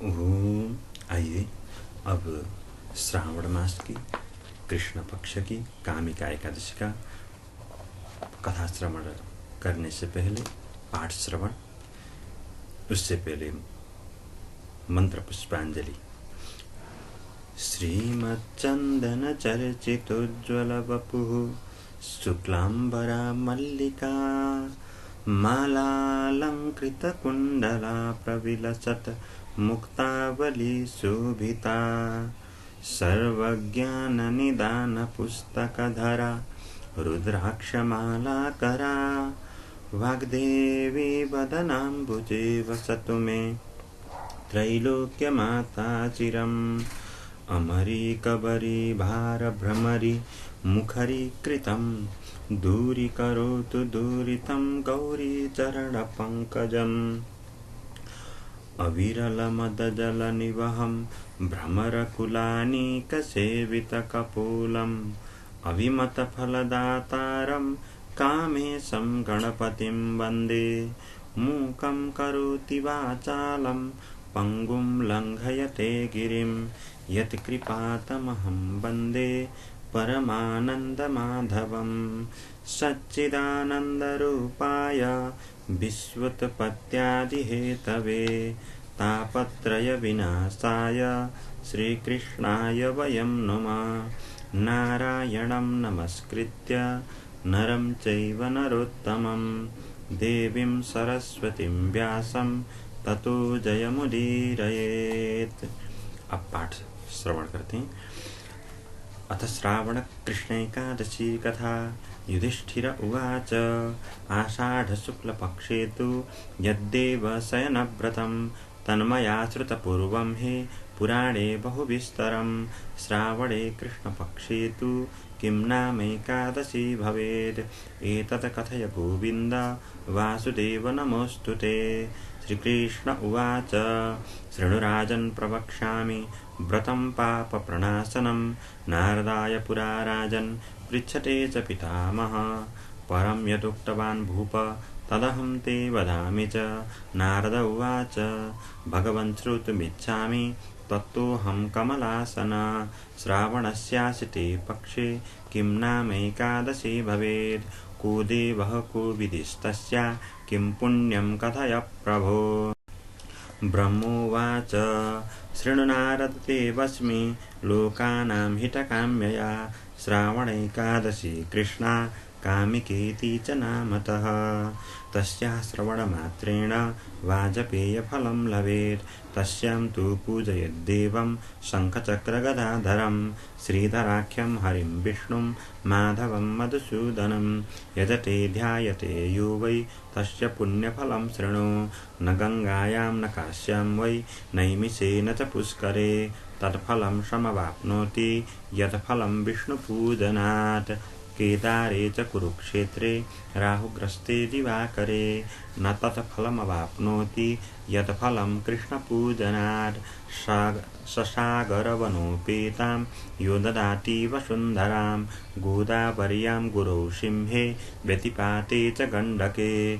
ओम। आइए अब श्रावण मास की कृष्ण पक्ष की कामिका एकादशी का कथा श्रवण करने से पहले पाठ श्रवण, उससे पहले मंत्र पुष्पांजलि। श्रीमच्चंदन चर्चितोज्ज्वल वपुः शुक्लांबरा मल्लिका मालालंकृत कुंडला प्रविलसत मुक्तावली शोभिता सर्वज्ञान निदान पुस्तकधरा रुद्राक्षमालाकरा वाग्देवी वदनाम्बुजे वसतु मे त्रैलोक्यमाता चिरम् अमरी कबरी भारभ्रमरी मुखरी कृतं दूरीकरोतु दूरितं गौरी चरणपङ्कजम् अविरलमदजलनिवहं भ्रमरकुलानीकसेवितकपोलम् अविमतफलदातारं कामेशं गणपतिं वन्दे मूकं करोति वाचालं पङ्गुं लङ्घयते गिरिं यत्कृपातमहं वन्दे परमानन्दमाधवं सच्चिदानन्दरूपाय विश्वोत्पत्त्यादिहेतवे तापत्रयविनाशाय श्रीकृष्णाय वयं नुमः नारायणं नमस्कृत्य नरं चैव नरोत्तमं देवीं सरस्वतीं व्यासं ततो जयमुदीरयेत्। अब पाठ श्रवण करते हैं। अथ श्रावण कृष्ण एकादशी कथा। युधिष्ठिर उवाच आषाढ़ शुक्ल पक्षे तु यद्देव शयनव्रतं तन्मया श्रुतपूर्वं हि पुराणे बहुविस्तरं श्रावणे कृष्णपक्षे तु किं नामैकादशी भवेत् एतत् कथय गोविन्द वासुदेव नमोऽस्तुते। श्रीकृष्ण उवाच शृणुराजन् प्रवक्ष्यामि व्रतं पापप्रणाशनं नारदाय पुरा राजन् पृच्छते च पितामहः परं यदुक्तवान् भूप तदहं ते वदामि च। नारद उवाच भगवन् श्रोतुमिच्छामि तत्तोऽहं कमलासन श्रावणस्यासिते पक्षे किं नामैकादशी भवेत् को देवः को विधिस्तस्या किं पुण्यं कथय प्रभो। ब्रह्मोवाच शृणु नारद ते वच्मि लोकानां हितकाम्यया श्रावणैकादशी कृष्णा कामिकेति च नामतः तस्याः श्रवणमात्रेण वाजपेयफलं लभेत् तस्यां तु पूजयेद्देवं शङ्खचक्रगदाधरं श्रीधराख्यं हरिं विष्णुं माधवं मधुसूदनं यजते ध्यायते यो वै तस्य पुण्यफलं शृणु न गङ्गायां न काश्यां वै नैमिषे न च पुष्करे तत्फलं समवाप्नोति यत्फलं विष्णुपूजनात् केदारे च कुरुक्षेत्रे राहुग्रस्ते दिवाकरे न तत्फलमवाप्नोति यत्फलं कृष्णपूजनात् ससागरवनोपेतां यो ददाति वसुन्धरां गोदावर्यां गुरौ सिंहे व्यतिपाते च गण्डके न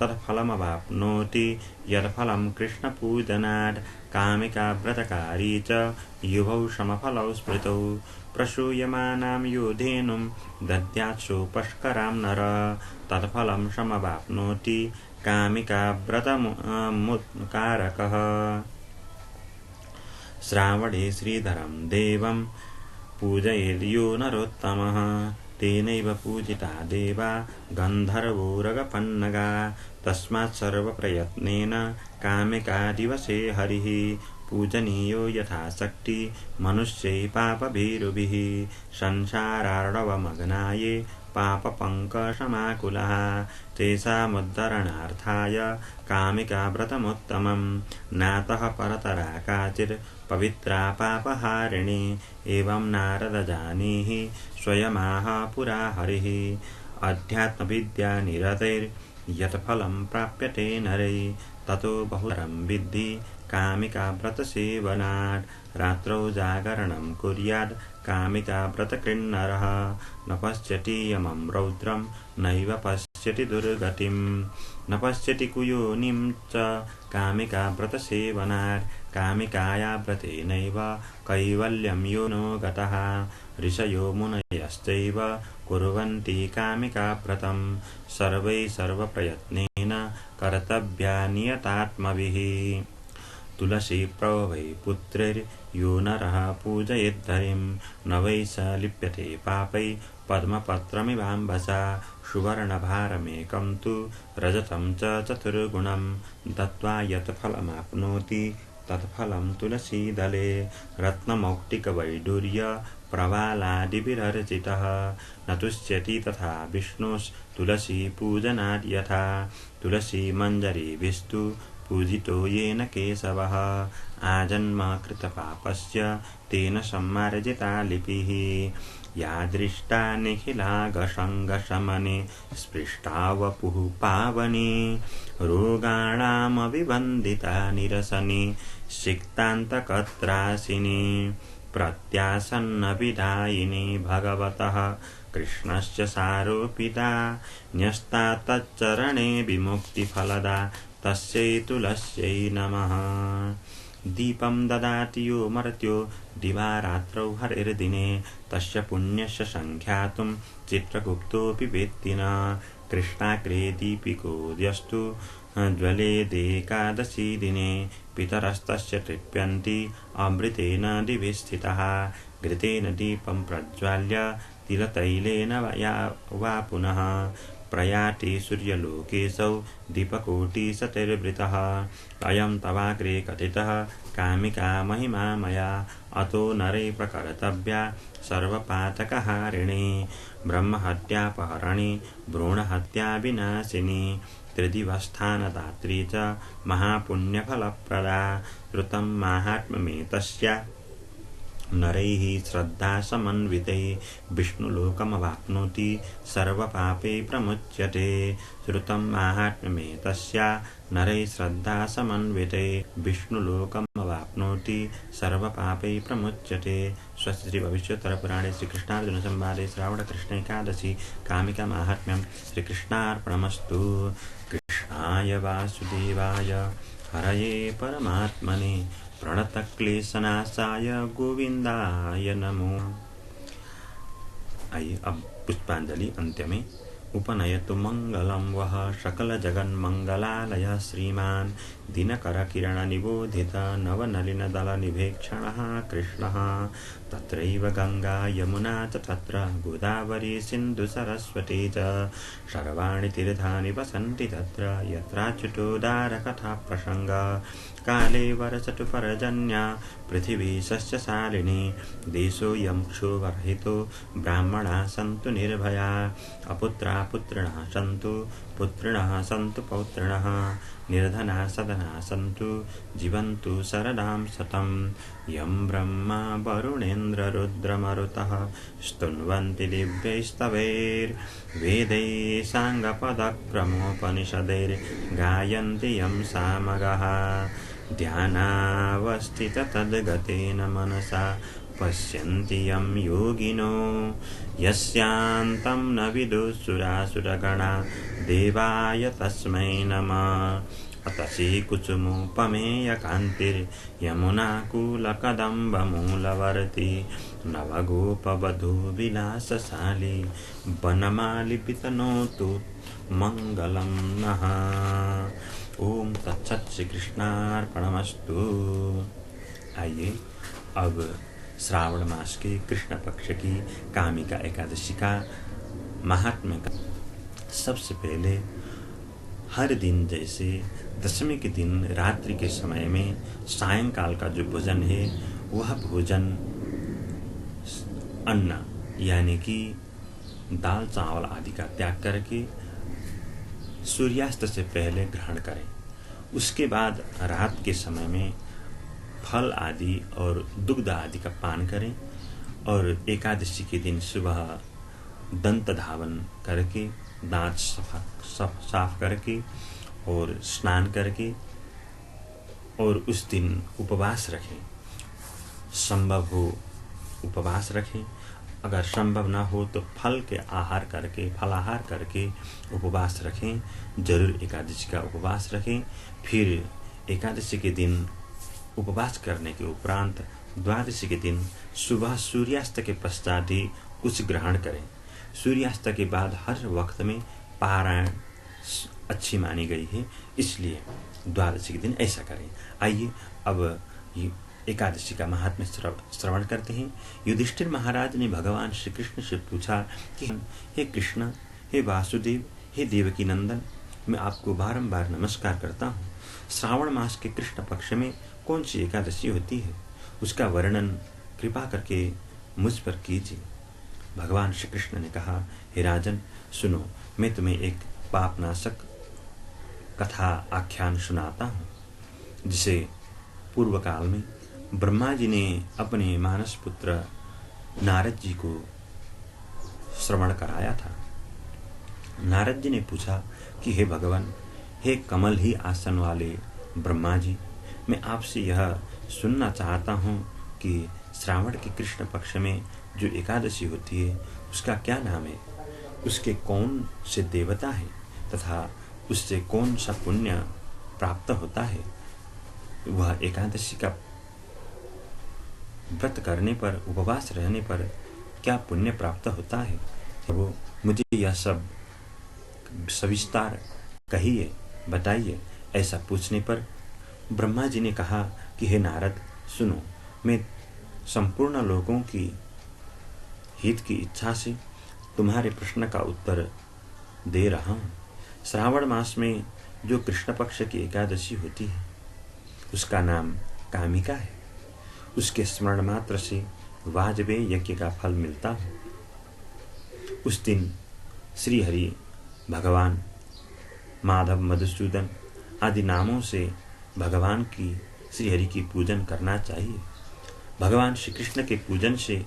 तत्फलमवाप्नोति यत्फलं कृष्णपूजनात् कामिका व्रतकारी च युवौ समफलौ स्मृतौ प्रसूयमानां यो धेनुं दद्यात्सुपष्करां नर तत्फलं समवाप्नोति कामिका व्रतमुकारकः। श्रावणे श्रीधरं देवं पूजयेद्यो नरोत्तमः तेनैव पूजिता देवा गन्धर्वोरगपन्नगा तस्मात् सर्वप्रयत्नेन कामिका दिवसे हरिः पूजनीयो यथाशक्ति मनुष्यै पापभीरुभिः संसारार्णवमग्नाये पापपङ्कसमाकुलः तेषामुद्धरणार्थाय कामिका व्रतमुत्तमं नातः परतरा काचित् पवित्रा पापहारिणी एवं नारद जानीहि स्वयमाह पुरा हरिः अध्यात्मविद्यानिरतैर्यत्फलं प्राप्यते नरै ततो बहुतरं विद्धि कामिका व्रतसेवनात् रात्रौ जागरणं कुर्यात् कामिका व्रतकृन्नरः न पश्यति यमं रौद्रं नैव पश्यति दुर्गतिं न पश्यति कुयोनिं च कामिका व्रतसेवनात् कामिकाया व्रतेनैव कैवल्यं यो नो गतः ऋषयो मुनयश्चैव कुर्वन्ति कामिकाव्रतं सर्वैः सर्वप्रयत्नेन कर्तव्या नियतात्मभिः तुलसी प्रवै पुत्रैर्यो नरः पूजयेद्धरिं न वै स लिप्यते पापै पद्मपत्रमिवाम्बसा सुवर्णभारमेकं तु रजतं च चतुर्गुणं दत्त्वा यत् फलमाप्नोति तत्फलं तुलसीदले रत्नमौक्तिकवैडूर्य प्रवालादिभिरर्चितः न तुष्यति तथा विष्णोस्तुलसी पूजनाद् यथा तुलसी मञ्जरीभिस्तु पूजितो येन केशवः आजन्म कृतपापस्य तेन सम्मार्जिता लिपिः या दृष्टा निखिलागसङ्गशमने स्पृष्टा वपुः पावनी रोगाणामविवन्दिता निरसनी सिक्तान्तकत्रासिनी प्रत्यासन्नविदायिनी भगवतः कृष्णस्य सारोपिता न्यस्ता तच्चरणे विमुक्तिफलदा तस्यै तुलस्यै नमः दीपं ददाति यो मर्त्यो दिवा रात्रौ हरिर्दिने तस्य पुण्यस्य संख्यातुं चित्रगुप्तोऽपि वेत्ति न कृष्णाग्रे दीपिको यस्तु ज्वलेदेकादशी दिने पितरस्तस्य तृप्यन्ति अमृतेन दिवि स्थितः घृतेन दीपं प्रज्वाल्य तिलतैलेन वा पुनः प्रयाति सूर्यलोकेशौ दीपकोटिशतैर्वृतः अयं तवाग्रे कथितः कामिका महिमा मया अतो नरे प्रकर्तव्या सर्वपातकहारिणी ब्रह्महत्यापहरणी भ्रूणहत्या विनाशिनी त्रिदिवस्थानदात्री च महापुण्यफलप्रदा श्रुतं माहात्म्यमेतस्या नरैः श्रद्धासमन्वितैः विष्णुलोकमवाप्नोति सर्वपापै प्रमुच्यते श्रुतं माहात्म्यमेतस्या नरैः श्रद्धासमन्वितैः विष्णुलोकमवाप्नोति सर्वपापै प्रमुच्यते स्वस्ति श्रीभविष्योत्तरपुराणे श्रीकृष्णार्जुनसंवादे श्रावणकृष्णैकादशी कामिकामाहात्म्यं श्रीकृष्णार्पणमस्तु। कृष्णाय वासुदेवाय हरये परमात्मने प्रणतक्लेशनाशाय गोविंदाय नमो। आइए अब पुष्पांजलि अंत्य में उपनयतु मंगलम वह सकल जगन मंगलालय श्रीमान दिनकर किरण निबोधित नवनलिन दल निभेक्षण कृष्ण तत्रैव गंगा यमुना च तत्र गोदावरी सिंधु सरस्वती च सर्वाणि तीर्थानि वसन्ति तत्र यत्राच्युतोदार कथा प्रसंग काले वर्षतु पर्जन्या पृथिवी सस्यशालिनी देशोऽयं क्षोभरहितो ब्राह्मणाः सन्तु निर्भया अपुत्रा पुत्रिणः सन्तु पुत्रिणः सन्तु पौत्रिणः निर्धनाः सधनाः सन्तु जीवन्तु शरदां शतं यं ब्रह्मा वरुणेन्द्र रुद्रमरुतः स्तुन्वन्ति दिव्यैस्तवैर्वेदैः साङ्गपदक्रमोपनिषदैर्गायन्ति यं सामगाः ध्यानावस्थित तद्गतेन मनसा पश्यन्ति यं योगिनो यस्यान्तं न विदुःसुरासुरगणा देवाय तस्मै नमः अतसी कुसुमोपमेयकान्तिर्यमुनाकूलकदम्बमूलवर्ती नवगोपवधूविलासशाली वनमालिपितनोतु मङ्गलं नः। ओम तत्सत् श्री कृष्णार्पणमस्तु। आइए अब श्रावण मास के कृष्ण पक्ष की कामिका एकादशी का महात्म्य का। सबसे पहले हर दिन जैसे दशमी के दिन रात्रि के समय में सायंकाल का जो भोजन है वह भोजन अन्न यानी कि दाल चावल आदि का त्याग करके सूर्यास्त से पहले ग्रहण करें। उसके बाद रात के समय में फल आदि और दुग्ध आदि का पान करें और एकादशी के दिन सुबह दंत धावन करके दांत साफ करके और स्नान करके और उस दिन उपवास रखें। संभव हो उपवास रखें, अगर संभव ना हो तो फलाहार करके उपवास रखें। जरूर एकादशी का उपवास रखें। फिर एकादशी के दिन उपवास करने के उपरांत द्वादशी के दिन सुबह सूर्यास्त के पश्चात ही कुछ ग्रहण करें। सूर्यास्त के बाद हर वक्त में पारायण अच्छी मानी गई है, इसलिए द्वादशी के दिन ऐसा करें। आइए अब एकादशी का महात्म्य श्रवण करते हैं। युधिष्ठिर महाराज ने भगवान श्री कृष्ण से पूछा कि हे कृष्ण, हे वासुदेव, हे देवकी नंदन, मैं आपको बारंबार नमस्कार करता हूँ। श्रावण मास के कृष्ण पक्ष में कौन सी एकादशी होती है, उसका वर्णन कृपा करके मुझ पर कीजिए। भगवान श्री कृष्ण ने कहा, हे राजन, सुनो, मैं तुम्हें एक पापनाशक कथा आख्यान सुनाता हूँ, जिसे पूर्व काल में ब्रह्मा जी ने अपने मानस पुत्र नारद जी को श्रवण कराया था। नारद जी ने पूछा कि हे भगवान, हे कमल ही आसन वाले ब्रह्मा जी, मैं आपसे यह सुनना चाहता हूँ कि श्रावण के कृष्ण पक्ष में जो एकादशी होती है उसका क्या नाम है, उसके कौन से देवता है तथा उससे कौन सा पुण्य प्राप्त होता है। वह एकादशी का व्रत करने पर, उपवास रहने पर क्या पुण्य प्राप्त होता है, वो मुझे यह सब सविस्तार कहिए, बताइए। ऐसा पूछने पर ब्रह्मा जी ने कहा कि हे नारद, सुनो, मैं संपूर्ण लोगों की हित की इच्छा से तुम्हारे प्रश्न का उत्तर दे रहा हूँ। श्रावण मास में जो कृष्ण पक्ष की एकादशी होती है उसका नाम कामिका है। उसके स्मरण मात्र से वाजपेय यज्ञ का फल मिलता है। उस दिन श्री हरि, भगवान, माधव, मधुसूदन आदि नामों से भगवान की, श्री हरि की पूजन करना चाहिए। भगवान श्री कृष्ण के पूजन से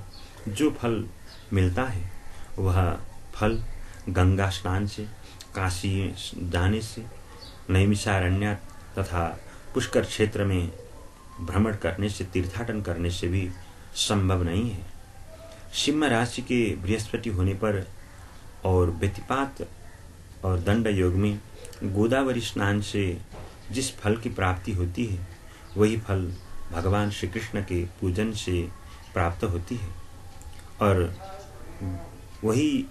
जो फल मिलता है वह फल गंगा स्नान से, काशी जाने से, नैमिषारण्य तथा पुष्कर क्षेत्र में भ्रमण करने से, तीर्थाटन करने से भी संभव नहीं है। सिंह राशि के बृहस्पति होने पर और व्यतिपात और दंड योग में गोदावरी स्नान से जिस फल की प्राप्ति होती है वही फल भगवान श्री कृष्ण के पूजन से प्राप्त होती है, और वही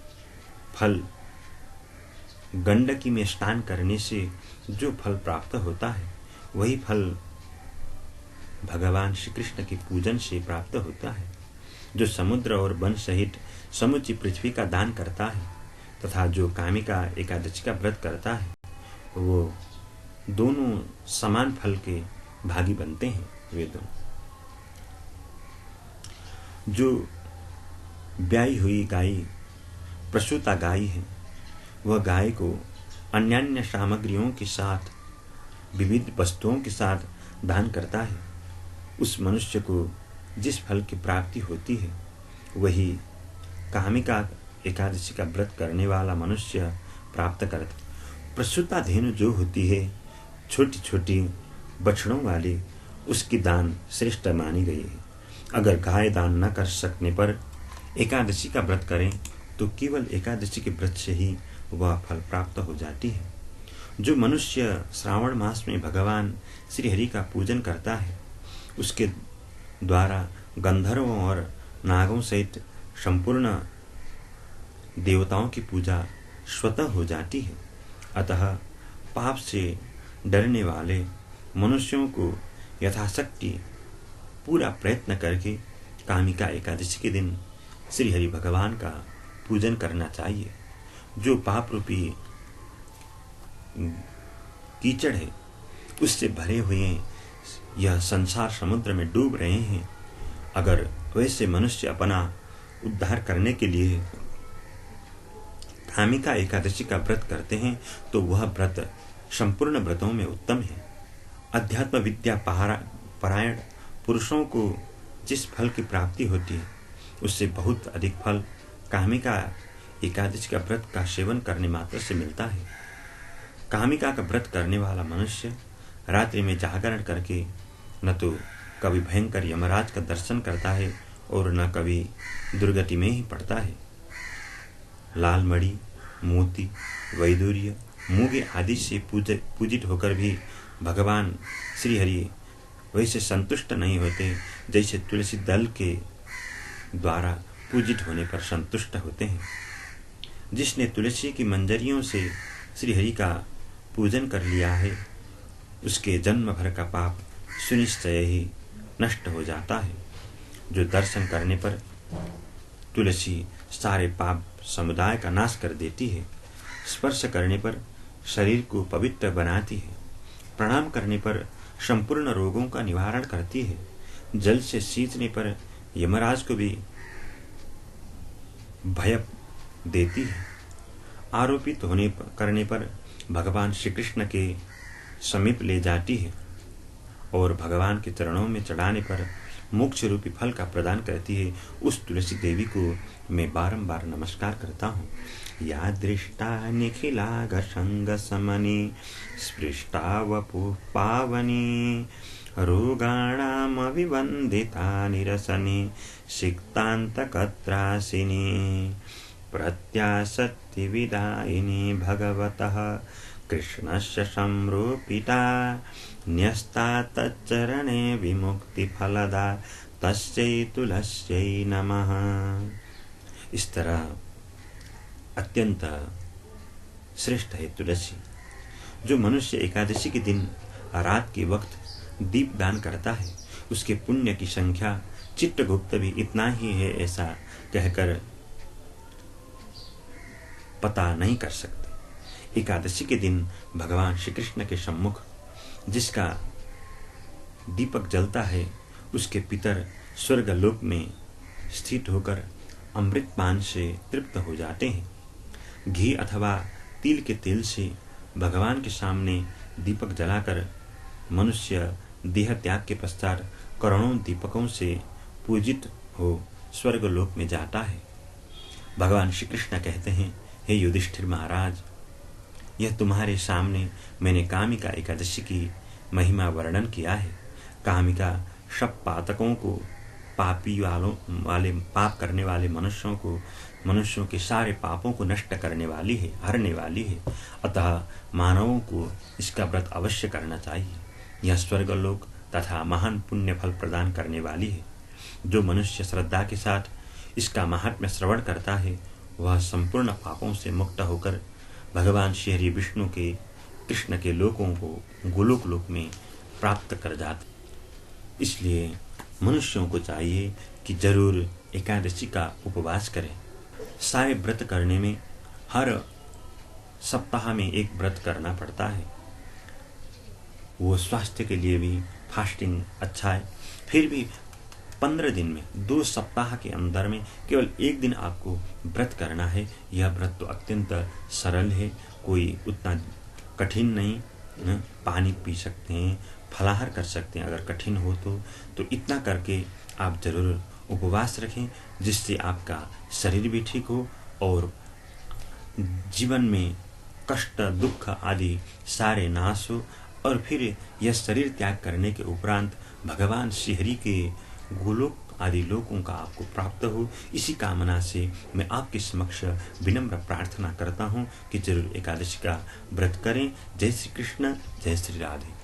फल गंडकी में स्नान करने से जो फल प्राप्त होता है वही फल भगवान श्री कृष्ण के पूजन से प्राप्त होता है। जो समुद्र और वन सहित समुची पृथ्वी का दान करता है तथा जो कामिका एकादशी का व्रत करता है वो दोनों समान फल के भागी बनते हैं। वे दोनों, जो ब्याई हुई गाय, प्रसूता गाय है, वह गाय को अन्यान्य सामग्रियों के साथ, विविध वस्तुओं के साथ दान करता है, उस मनुष्य को जिस फल की प्राप्ति होती है वही कामिका एकादशी का व्रत करने वाला मनुष्य प्राप्त करता है। प्रसूता धेनु जो होती है, छोटी छोटी बछड़ों वाली, उसकी दान श्रेष्ठ मानी गई है। अगर गाय दान न कर सकने पर एकादशी का व्रत करें तो केवल एकादशी के व्रत से ही वह फल प्राप्त हो जाती है। जो मनुष्य श्रावण मास में भगवान श्री हरि का पूजन करता है उसके द्वारा गंधर्वों और नागों सहित संपूर्ण देवताओं की पूजा स्वतः हो जाती है। अतः पाप से डरने वाले मनुष्यों को यथाशक्ति पूरा प्रयत्न करके कामिका एकादशी के दिन श्री हरि भगवान का पूजन करना चाहिए। जो पाप रूपी कीचड़ है उससे भरे हुए यह संसार समुद्र में डूब रहे हैं, अगर वैसे मनुष्य अपना उद्धार करने के लिए कामिका एकादशी का व्रत करते हैं तो वह व्रत संपूर्ण व्रतों में उत्तम है। अध्यात्म विद्या परायण पुरुषों को जिस फल की प्राप्ति होती है उससे बहुत अधिक फल कामिका एकादशी का व्रत का सेवन करने मात्र से मिलता है। कामिका का व्रत करने वाला मनुष्य रात्रि में जागरण करके न तो कभी भयंकर यमराज का दर्शन करता है और न कभी दुर्गति में ही पड़ता है। लाल मणि, मोती, वैदूर्य, मूंगे आदि से पूजित होकर भी भगवान श्री हरि वैसे संतुष्ट नहीं होते जैसे तुलसी दल के द्वारा पूजित होने पर संतुष्ट होते हैं। जिसने तुलसी की मंजरियों से श्री हरि का पूजन कर लिया है, उसके जन्म भर का पाप सुनिश्चय ही नष्ट हो जाता है। जो दर्शन करने पर तुलसी सारे पाप समुदाय का नाश कर देती है, स्पर्श करने पर शरीर को पवित्र बनाती है, प्रणाम करने पर संपूर्ण रोगों का निवारण करती है, जल से सींचने पर यमराज को भी भय देती है, आरोपित करने पर भगवान श्री कृष्ण के समीप ले जाती है और भगवान के चरणों में चढ़ाने पर मोक्ष रूपी फल का प्रदान करती है। उस तुलसी देवी को मैं बारंबार नमस्कार करता हूँ। या दृष्टा निखिलाघ संग समनी स्पृष्टा वपुः पावनी रोगाणामविवन्दिता निरसनी सिक्तान्तकत्रासिनी प्रत्यासत्तिविदायिनी भगवतः कृष्णस्य संरूपिता न्यस्ता तच्चरणे विमुक्तिफलदा तस्यै तुलस्यै नमः। इस तरह अत्यंत श्रेष्ठ है तुलसी। जो मनुष्य एकादशी के दिन रात के वक्त दीप दान करता है, उसके पुण्य की संख्या चित्रगुप्त भी इतना ही है ऐसा कहकर पता नहीं कर सकते। एकादशी के दिन भगवान श्री कृष्ण के सम्मुख जिसका दीपक जलता है, उसके पितर स्वर्ग लोक में स्थित होकर अमृत पान से तृप्त हो जाते हैं। घी अथवा तिल के तेल से भगवान के सामने दीपक जलाकर मनुष्य देह त्याग के पश्चात करोड़ों दीपकों से पूजित हो स्वर्ग लोक में जाता है। भगवान श्री कृष्ण कहते हैं, हे युधिष्ठिर महाराज, यह तुम्हारे सामने मैंने कामिका एकादशी की महिमा वर्णन किया है। कामिका सब पातकों को, पापी वाले पाप करने वाले मनुष्यों के सारे पापों को नष्ट करने वाली है, हरने वाली है। अतः मानवों को इसका व्रत अवश्य करना चाहिए। यह स्वर्गलोक तथा महान पुण्य फल प्रदान करने वाली है। जो मनुष्य श्रद्धा के साथ इसका महात्म्य श्रवण करता है, वह संपूर्ण पापों से मुक्त होकर भगवान श्री हरि विष्णु के कृष्ण के लोकों को गोलोक लोक में प्राप्त कर जाते। इसलिए मनुष्यों को चाहिए कि जरूर एकादशी का उपवास करें। सारे व्रत करने में हर सप्ताह में एक व्रत करना पड़ता है। वो स्वास्थ्य के लिए भी फास्टिंग अच्छा है। फिर भी 15 दिन में 2 सप्ताह के अंदर में केवल एक दिन आपको व्रत करना है। यह व्रत तो अत्यंत सरल है, कोई उतना कठिन नहीं। पानी पी सकते हैं, फलाहार कर सकते हैं अगर कठिन हो तो इतना करके आप जरूर उपवास रखें, जिससे आपका शरीर भी ठीक हो और जीवन में कष्ट दुख आदि सारे नाश हो। और फिर यह शरीर त्याग करने के उपरांत भगवान श्री हरि के गोलोक आदि लोकों का आपको प्राप्त हो। इसी कामना से मैं आपके समक्ष विनम्र प्रार्थना करता हूँ कि जरूर एकादशी का व्रत करें। जय श्री कृष्ण, जय श्री राधे।